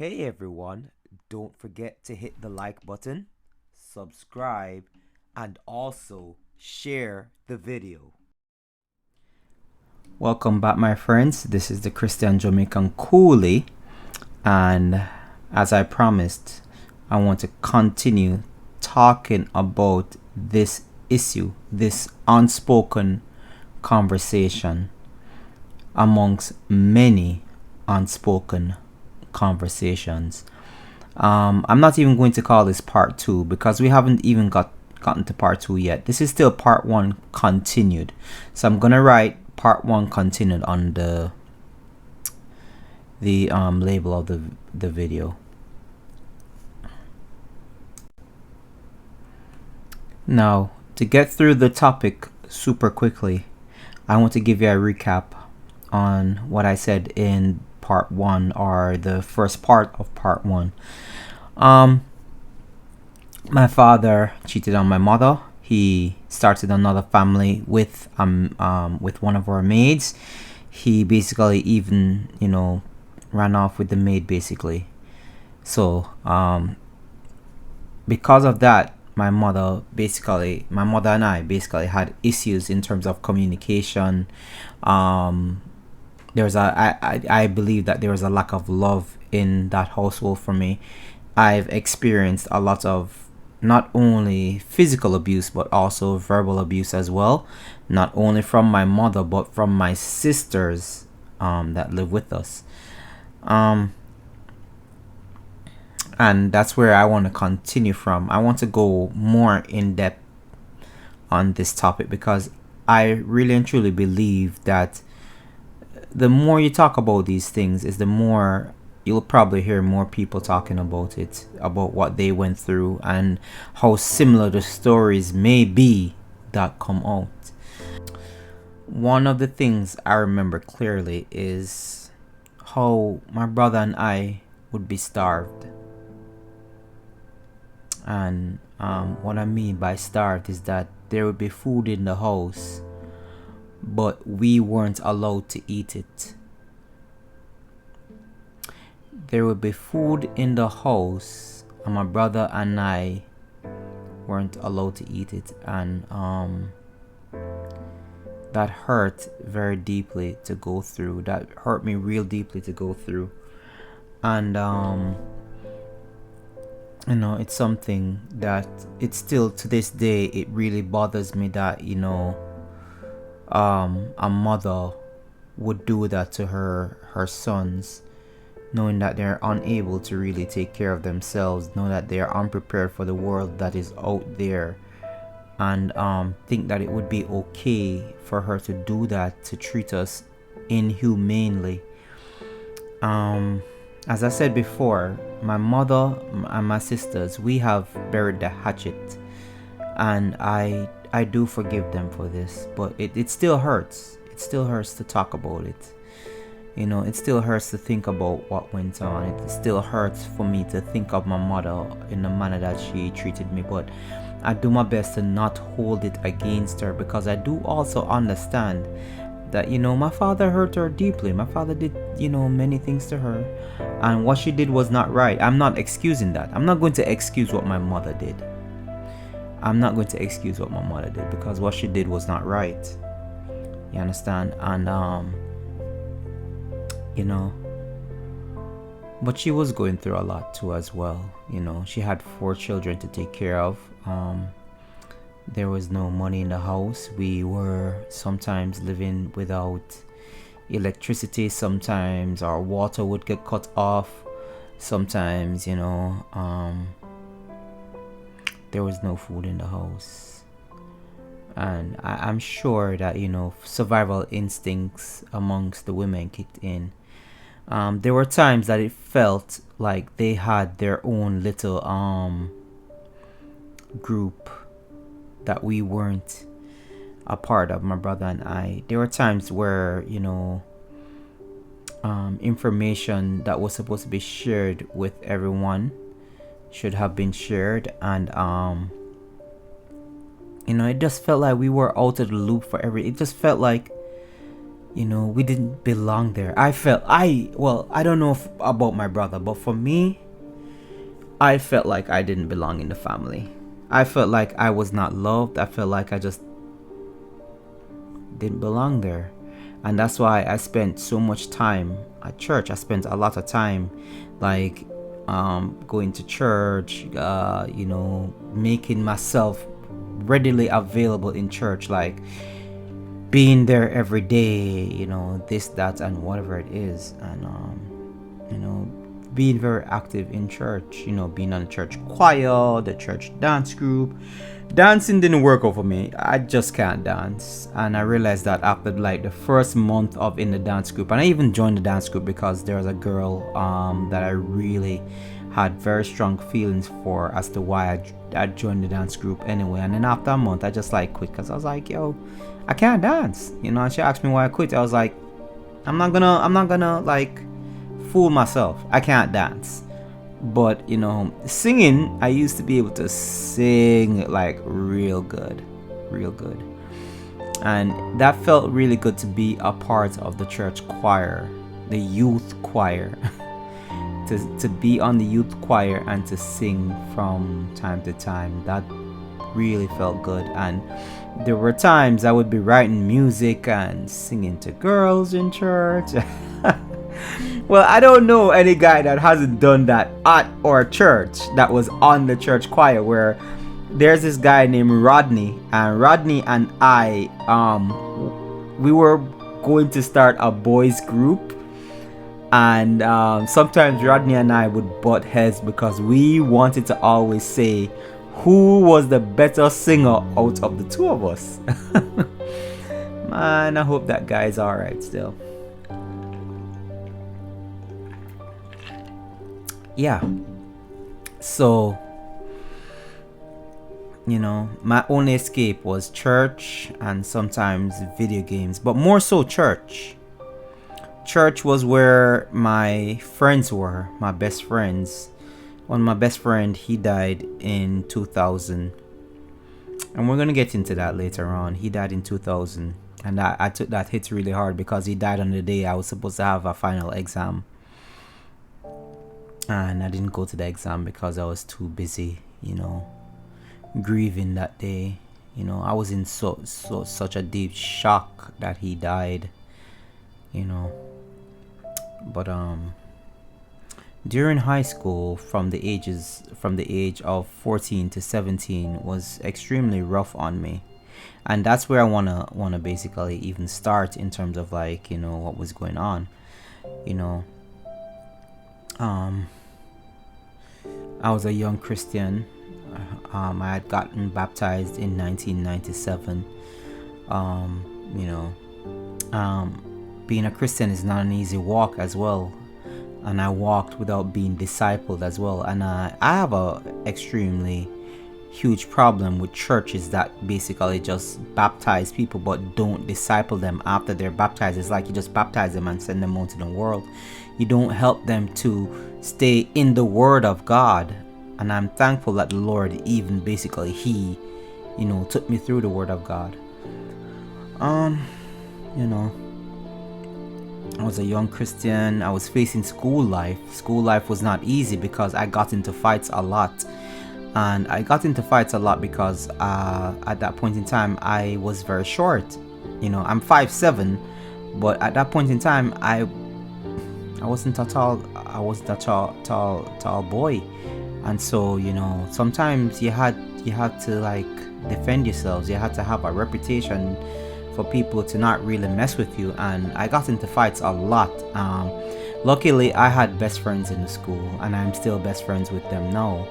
Hey everyone, don't forget to hit the like button, subscribe, and also share the video. Welcome back, my friends. This is the Christian Jamaican Coolie, and as I promised, I want to continue talking about this issue, this unspoken conversation amongst many unspoken conversations. I'm not even going to call this part 2 because we haven't even gotten to part 2 yet. This is still part 1 continued. So I'm gonna write part 1 continued on the label of the video. Now, to get through the topic super quickly, I want to give you a recap on what I said in part 1, or the first part of part 1. My father cheated on my mother. He started another family with one of our maids. He basically even ran off with the maid basically. So because of that, my mother and I basically had issues in terms of communication. I believe that there was a lack of love in that household for me. I've experienced a lot of not only physical abuse but also verbal abuse as well, not only from my mother but from my sisters that live with us. And that's where I want to continue from. I want to go more in depth on this topic because I really and truly believe that the more you talk about these things is the more you'll probably hear more people talking about it, about what they went through and how similar the stories may be that come out. One of the things I remember clearly is how my brother and I would be starved. And what I mean by starved is that there would be food in the house, but we weren't allowed to eat it. There would be food in the house, and my brother and I weren't allowed to eat it, and that hurt very deeply to go through. That hurt me real deeply to go through, and it's something that it's still to this day. It really bothers me that a mother would do that to her sons, knowing that they're unable to really take care of themselves, know that they are unprepared for the world that is out there, and think that it would be okay for her to do that, to treat us inhumanely. As I said before, my mother and my sisters, we have buried the hatchet, and I do forgive them for this, but it still hurts. It still hurts to talk about it. It still hurts to think about what went on. It still hurts for me to think of my mother in the manner that she treated me, but I do my best to not hold it against her, because I do also understand that my father hurt her deeply. My father did many things to her, and what she did was not right. I'm not excusing that. I'm not going to excuse what my mother did. Because what she did was not right. You understand? And but she was going through a lot too as well. She had 4 children to take care of. There was no money in the house. We were sometimes living without electricity. Sometimes our water would get cut off. Sometimes there was no food in the house. And I'm sure that survival instincts amongst the women kicked in. There were times that it felt like they had their own little group that we weren't a part of, my brother and I. There were times where information that was supposed to be shared with everyone should have been shared, and it just felt like we were out of the loop for it just felt like We didn't belong there. I don't know about my brother, but for me, I felt like I didn't belong in the family. I felt like I was not loved. I felt like I just didn't belong there. And that's why I spent so much time at church. I spent a lot of time like going to church, making myself readily available in church, like being there every day, this, that, and whatever it is. And being very active in church, being on the church choir, the church dance group. Dancing didn't work out for me. I just can't dance. And I realized that after like the first month of in the dance group, and I even joined the dance group because there was a girl that I really had very strong feelings for as to why I joined the dance group anyway. And then after a month, I just like quit because I was like, yo, I can't dance. And she asked me why I quit. I was like, I'm not gonna like fool myself. I can't dance. But singing, I used to be able to sing like real good, and that felt really good to be a part of the church choir, the youth choir. to be on the youth choir and to sing from time to time, that really felt good. And there were times I would be writing music and singing to girls in church. Well, I don't know any guy that hasn't done that at our church that was on the church choir, where there's this guy named Rodney, and Rodney and I we were going to start a boys group, and sometimes Rodney and I would butt heads because we wanted to always say who was the better singer out of the two of us. Man, I hope that guy's alright still. Yeah, so my only escape was church and sometimes video games, but more so church. Church was where my friends were, my best friends. One of my best friend, he died in 2000, and we're gonna get into that later on. He died in 2000, and I took that hit really hard because he died on the day I was supposed to have a final exam. And I didn't go to the exam because I was too busy, grieving that day. I was in such a deep shock that he died, But during high school, from the age of 14 to 17 was extremely rough on me. And that's where I wanna basically even start in terms of like, what was going on. I was a young Christian. I had gotten baptized in 1997. Being a Christian is not an easy walk as well, and I walked without being discipled as well. And I have a extremely huge problem with churches that basically just baptize people but don't disciple them after they're baptized. It's like you just baptize them and send them out to the world. You don't help them to stay in the Word of God. And I'm thankful that the Lord even basically He took me through the Word of God. I was a young Christian. I was facing school life. School life was not easy because I got into fights a lot. And I got into fights a lot because at that point in time I was very short. I'm 5'7", but at that point in time I wasn't a tall boy. And so sometimes you had to like defend yourselves. You had to have a reputation for people to not really mess with you. And I got into fights a lot. Luckily I had best friends in the school, and I'm still best friends with them now.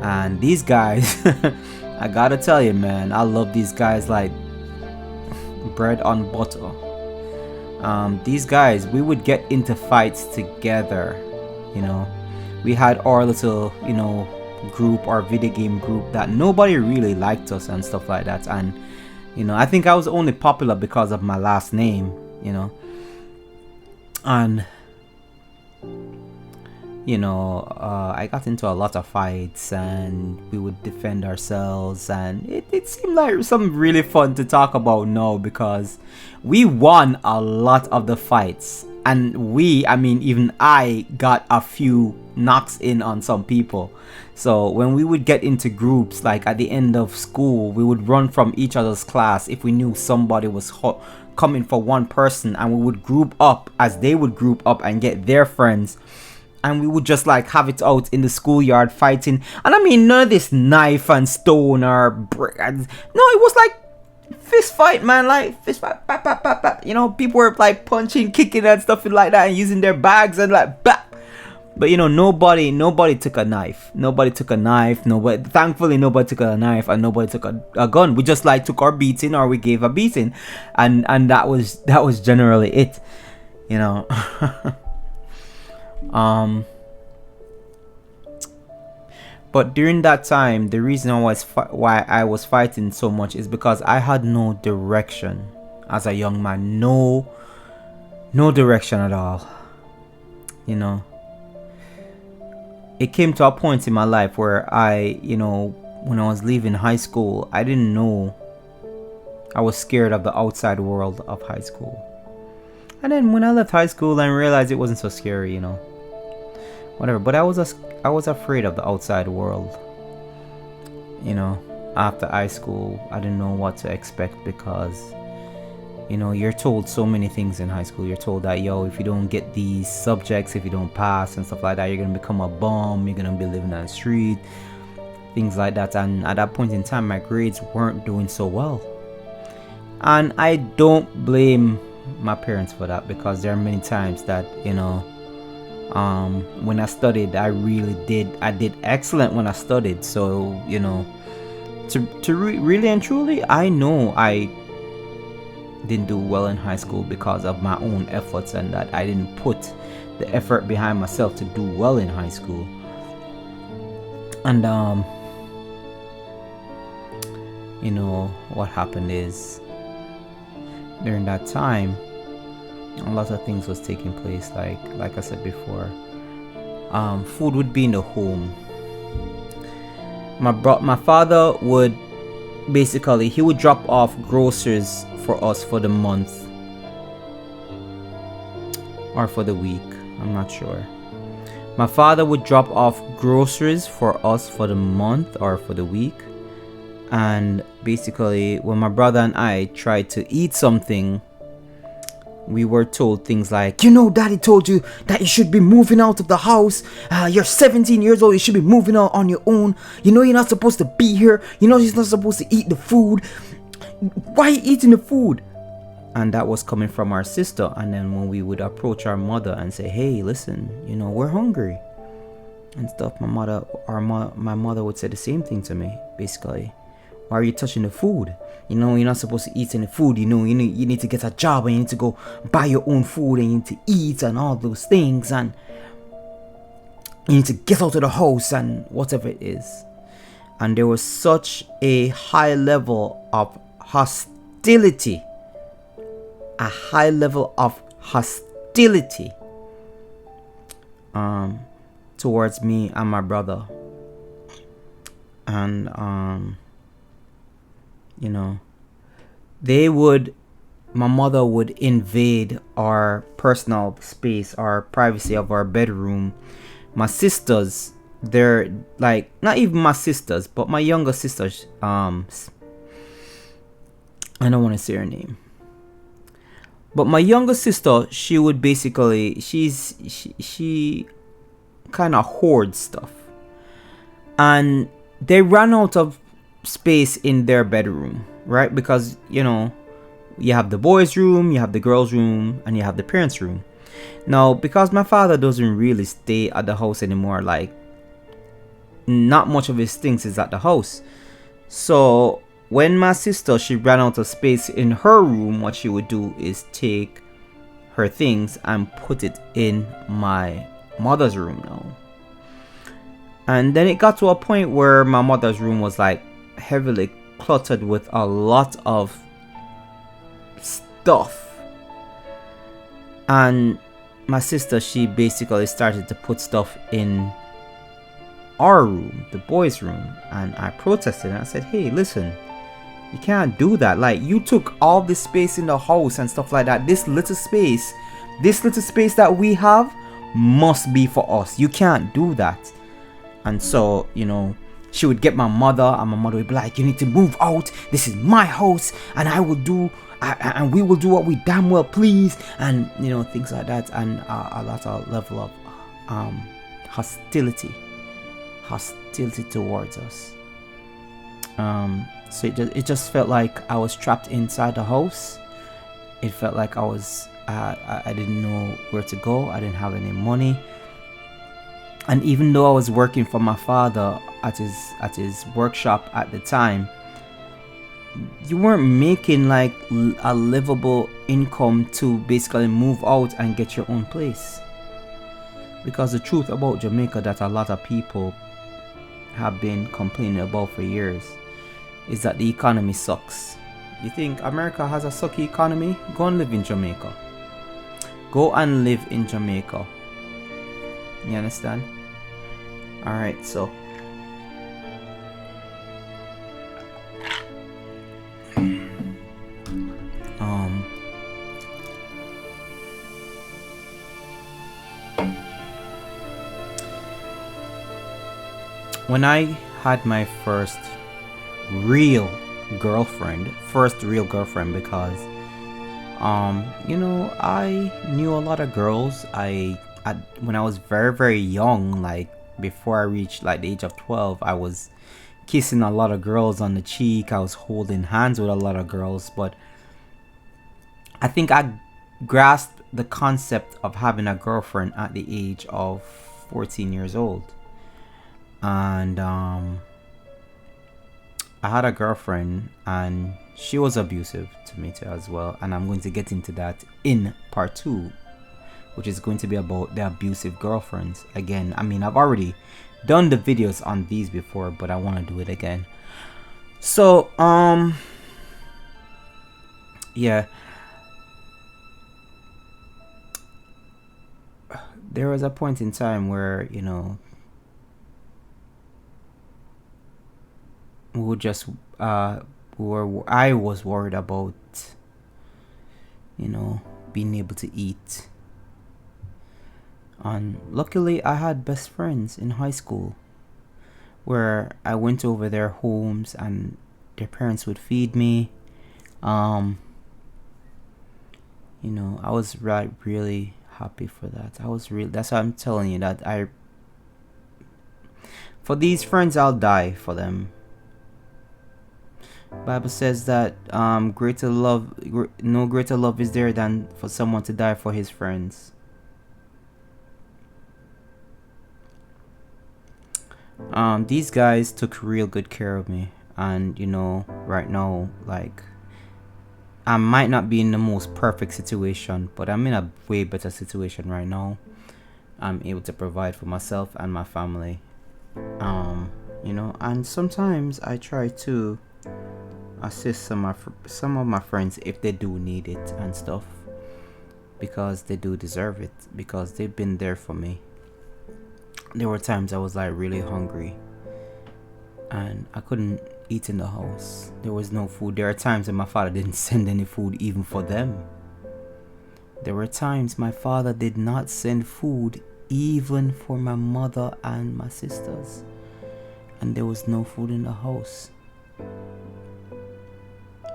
And these guys, I gotta tell you, man, I love these guys like bread on butter. These guys, we would get into fights together. We had our little group, our video game group, that nobody really liked us and stuff like that. And I think I was only popular because of my last name. And I got into a lot of fights, and we would defend ourselves, and it seemed like something really fun to talk about now, because we won a lot of the fights, and even I got a few knocks in on some people. So when we would get into groups, like at the end of school, we would run from each other's class if we knew somebody was coming for one person, and we would group up as they would group up and get their friends, and we would just like have it out in the schoolyard fighting. And none of this knife and stone or brick. No, it was like fist fight, man. Like fist fight, bap, bap, bap, bap. People were like punching, kicking and stuff like that, and using their bags and like bap. But nobody took a knife. Thankfully, nobody took a knife, and nobody took a gun. We just like took our beating, or we gave a beating, and that was generally it. But during that time, the reason why I was fighting so much is because I had no direction as a young man. No direction at all. It came to a point in my life where when I was leaving high school, I didn't know. I was scared of the outside world of high school. And then when I left high school, I realized it wasn't so scary, whatever. But I was afraid of the outside world. After high school, I didn't know what to expect, because you're told so many things in high school. You're told that, if you don't get these subjects, if you don't pass and stuff like that, you're gonna become a bum, you're gonna be living on the street, things like that. And at that point in time, my grades weren't doing so well, and I don't blame my parents for that, because there are many times that when I studied, I did excellent when I studied. So to really and truly, I know I didn't do well in high school because of my own efforts, and that I didn't put the effort behind myself to do well in high school. And what happened is, during that time, a lot of things was taking place. Like I said before, food would be in the home. My father would he would drop off groceries for us for the month or for the week. I'm not sure. My father would drop off groceries for us for the month or for the week. And basically, when my brother and I tried to eat something, we were told things like, Daddy told you that you should be moving out of the house. You're 17 years old. You should be moving out on your own. You're not supposed to be here. You're not supposed to eat the food. Why are you eating the food? And that was coming from our sister. And then when we would approach our mother and say, hey, listen, we're hungry and stuff, my mother would say the same thing to me, basically. Why are you touching the food? You're not supposed to eat any food. You need to get a job, and you need to go buy your own food, and you need to eat and all those things, and you need to get out of the house and whatever it is. And there was such a high level of hostility. Towards me and my brother. And my mother would invade our personal space, our privacy of our bedroom. My sisters, they're like, not even my sisters, but my younger sisters, I don't want to say her name, but my younger sister, she would basically, she kind of hoards stuff, and they ran out of space in their bedroom, right? Because you have the boys' room, you have the girls' room, and you have the parents' room. Now, because my father doesn't really stay at the house anymore, like not much of his things is at the house. So when my sister, she ran out of space in her room, what she would do is take her things and put it in my mother's room now. And then it got to a point where my mother's room was like heavily cluttered with a lot of stuff. And my sister, she basically started to put stuff in our room, the boys' room, and I protested and I said, hey, listen, you can't do that. Like, you took all this space in the house and stuff like that. This little space that we have must be for us. You can't do that. And so, you know, she would get my mother, and my mother would be like, you need to move out. This is my house, and and we will do what we damn well please, and, you know, things like that. And a lot of level of hostility towards us. So it just felt like I was trapped inside the house. It felt like I was I didn't know where to go. I didn't have any money. And even though I was working for my father at his workshop at the time, you weren't making like a livable income to basically move out and get your own place. Because the truth about Jamaica that a lot of people have been complaining about for years is that the economy sucks. You think America has a sucky economy? Go and live in Jamaica. Go and live in Jamaica. You understand? Alright, so when I had my first real girlfriend, because you know, I knew a lot of girls. When I was very, very young, like before I reached like the age of 12, I was kissing a lot of girls on the cheek. I was holding hands with a lot of girls, but I think I grasped the concept of having a girlfriend at the age of 14 years old. And I had a girlfriend, and she was abusive to me too as well, and I'm going to get into that in part 2, which is going to be about the abusive girlfriends. Again, I mean, I've already done the videos on these before, but I want to do it again. So yeah, there was a point in time where, you know, we would just I was worried about, you know, being able to eat. And luckily I had best friends in high school where I went over their homes and their parents would feed me. You know, I was really happy for that. That's why I'm telling you that for these friends, I'll die for them. Bible says that no greater love is there than for someone to die for his friends. These guys took real good care of me, and you know, right now, like, I might not be in the most perfect situation, but I'm in a way better situation right now. I'm able to provide for myself and my family. You know, and sometimes I try to assist some of my friends if they do need it and stuff, because they do deserve it, because they've been there for me. There were times I was like really hungry and I couldn't eat in the house. There was no food. There are times when my father didn't send any food even for them. There were times my father did not send food even for my mother and my sisters, and there was no food in the house.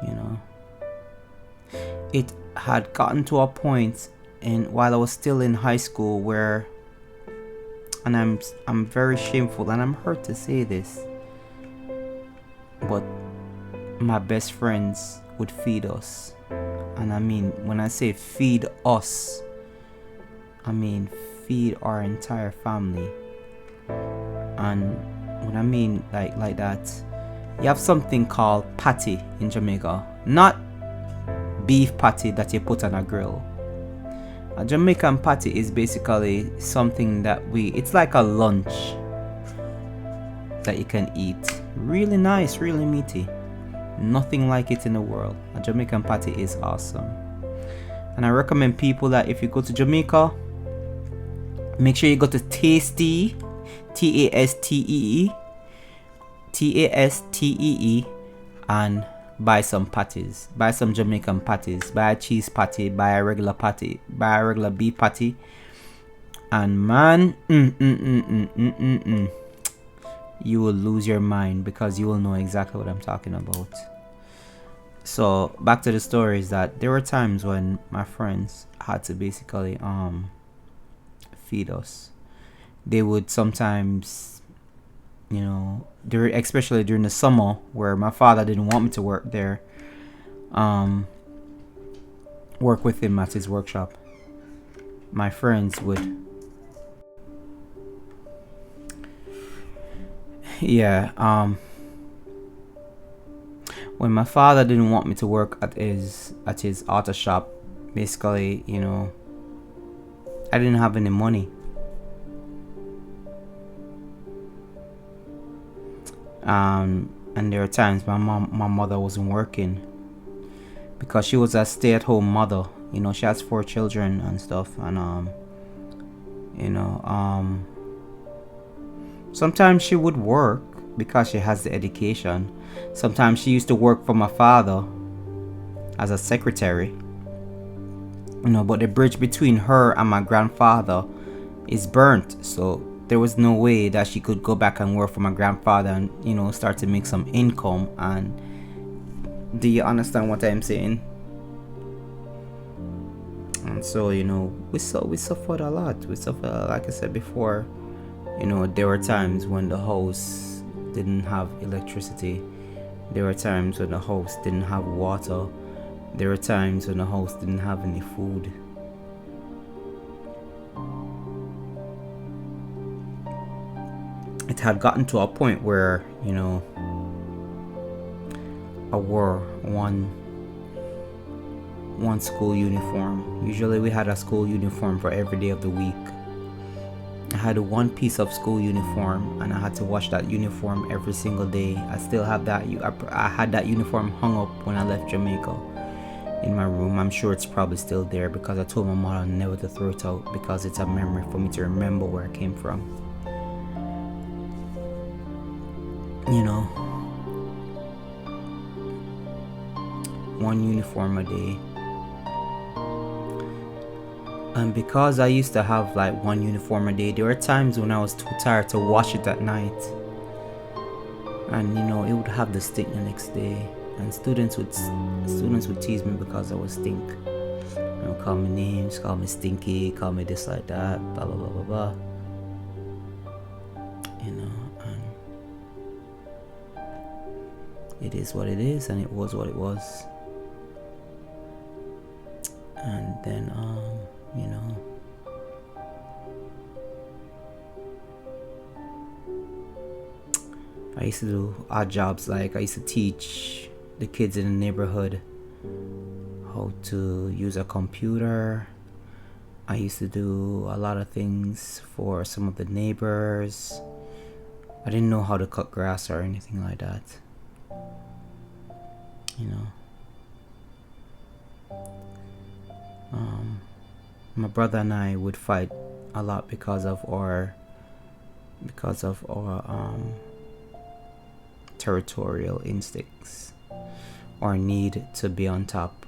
You know, it had gotten to a point while I was still in high school where, and I'm very shameful and I'm hurt to say this, but my best friends would feed us. And I mean, when I say feed us, I mean feed our entire family. And when I mean like that, you have something called patty in Jamaica. Not beef patty that you put on a grill. A Jamaican patty is basically something that it's like a lunch that you can eat. Really nice, really meaty. Nothing like it in the world. A Jamaican patty is awesome. And I recommend people that if you go to Jamaica, Make sure you go to Tasty, Tastee, Tastee, and buy some patties. Buy some Jamaican patties. Buy a cheese patty. Buy a regular patty. Buy a regular beef patty. And man, you will lose your mind, because you will know exactly what I'm talking about. So back to the story is that there were times when my friends had to basically feed us. They would sometimes, especially during the summer where my father didn't want me to work there, work with him at his workshop. My friends would, when my father didn't want me to work at his auto shop, basically, I didn't have any money. And there were times my mother wasn't working, because she was a stay-at-home mother. She has 4 children and stuff, and sometimes she would work because she has the education. Sometimes she used to work for my father as a secretary. But the bridge between her and my grandfather is burnt, so there was no way that she could go back and work for my grandfather and start to make some income. And do you understand what I'm saying? And so we suffered a lot. Like I said before, there were times when the house didn't have electricity. There were times when the house didn't have water. There were times when the house didn't have any food. It had gotten to a point where, I wore one school uniform. Usually we had a school uniform for every day of the week. I had one piece of school uniform, and I had to wash that uniform every single day. I still have that. I had that uniform hung up when I left Jamaica in my room. I'm sure it's probably still there, because I told my mother never to throw it out, because it's a memory for me to remember where I came from. One uniform a day. And because I used to have like one uniform a day, there were times when I was too tired to wash it at night, and it would have the stink the next day, and students would tease me because I was stink. Call me names, call me stinky, call me this, like that, blah blah blah blah blah. And it is what it is, and it was what it was. And then I used to do odd jobs. Like I used to teach the kids in the neighborhood how to use a computer. I used to do a lot of things for some of the neighbors. I didn't know how to cut grass or anything like that. My brother and I would fight a lot because of our territorial instincts, our need to be on top,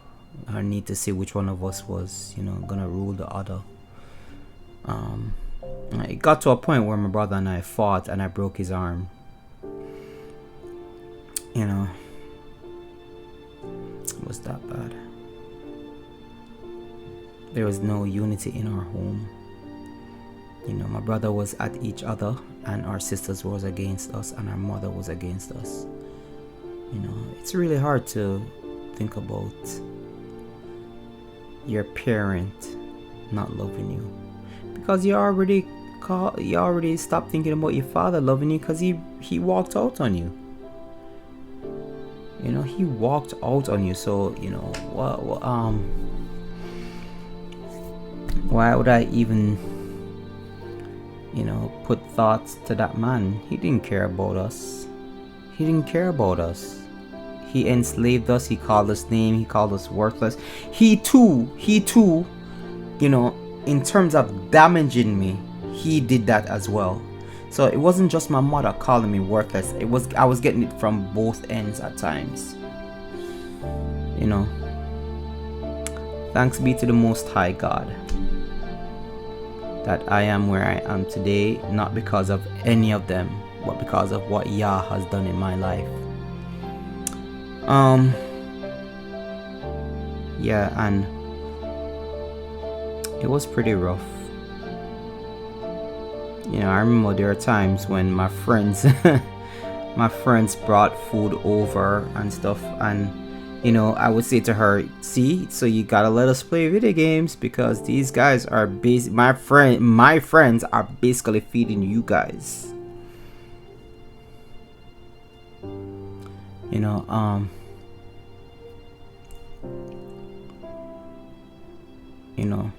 our need to see which one of us was gonna rule the other. It got to a point where my brother and I fought, and I broke his arm. It was that bad. There was no unity in our home. My brother was at each other, and our sisters was against us, and our mother was against us. It's really hard to think about your parent not loving you, because you already stopped thinking about your father loving you, because he walked out on you. He walked out on you. So why would I even put thoughts to that man? He didn't care about us. He enslaved us. He called us names. He called us worthless. He too, in terms of damaging me, he did that as well. So it wasn't just my mother calling me worthless. I was getting it from both ends at times. You know. Thanks be to the Most High God that I am where I am today, not because of any of them, but because of what Yah has done in my life. Yeah, and it was pretty rough. You know, I remember there are times when my friends brought food over and stuff, and you know, I would say to her, see, so you gotta let us play video games because these guys are my friends are basically feeding you guys. You know, you know,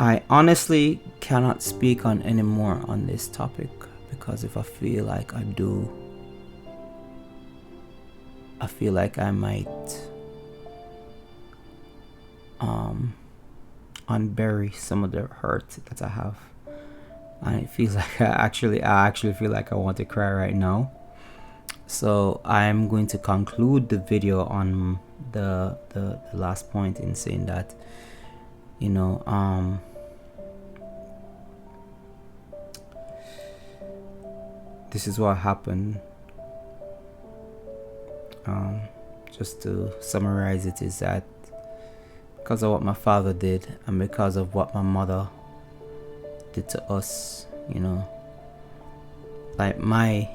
I honestly cannot speak on any more on this topic, because if I feel like I do, I feel like I might unbury some of the hurt that I have, and it feels like I actually feel like I want to cry right now. So I'm going to conclude the video on the last point in saying that, you know, this is what happened. Just to summarize it, is that because of what my father did and because of what my mother did to us, you know, like my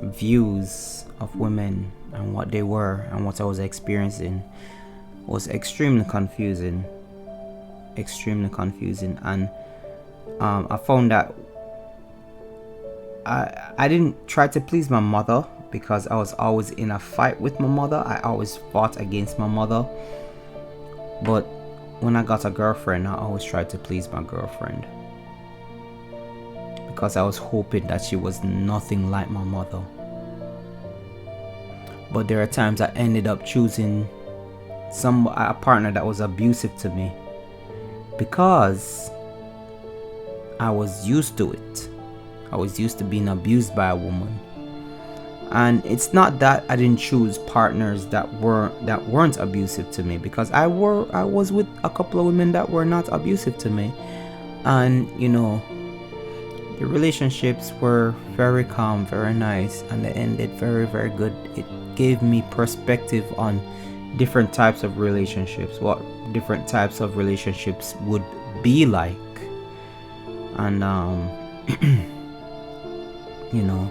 views of women and what they were and what I was experiencing was extremely confusing, and I found that I didn't try to please my mother because I was always in a fight with my mother. I always fought against my mother. But when I got a girlfriend, I always tried to please my girlfriend because I was hoping that she was nothing like my mother. But there are times I ended up choosing a partner that was abusive to me because I was used to it. I was used to being abused by a woman. And it's not that I didn't choose partners that weren't abusive to me, because I was with a couple of women that were not abusive to me. And you know, the relationships were very calm, very nice, and they ended very, very good. It gave me perspective on different types of relationships, what different types of relationships would be like. And you know,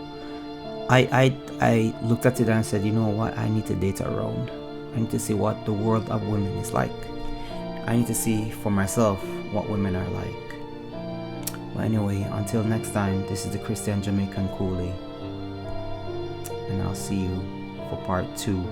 I looked at it and said, you know what, I need to date around. I need to see what the world of women is like. I need to see for myself what women are like. But anyway, until next time, this is the Christian Jamaican Coolie, and I'll see you for part 2.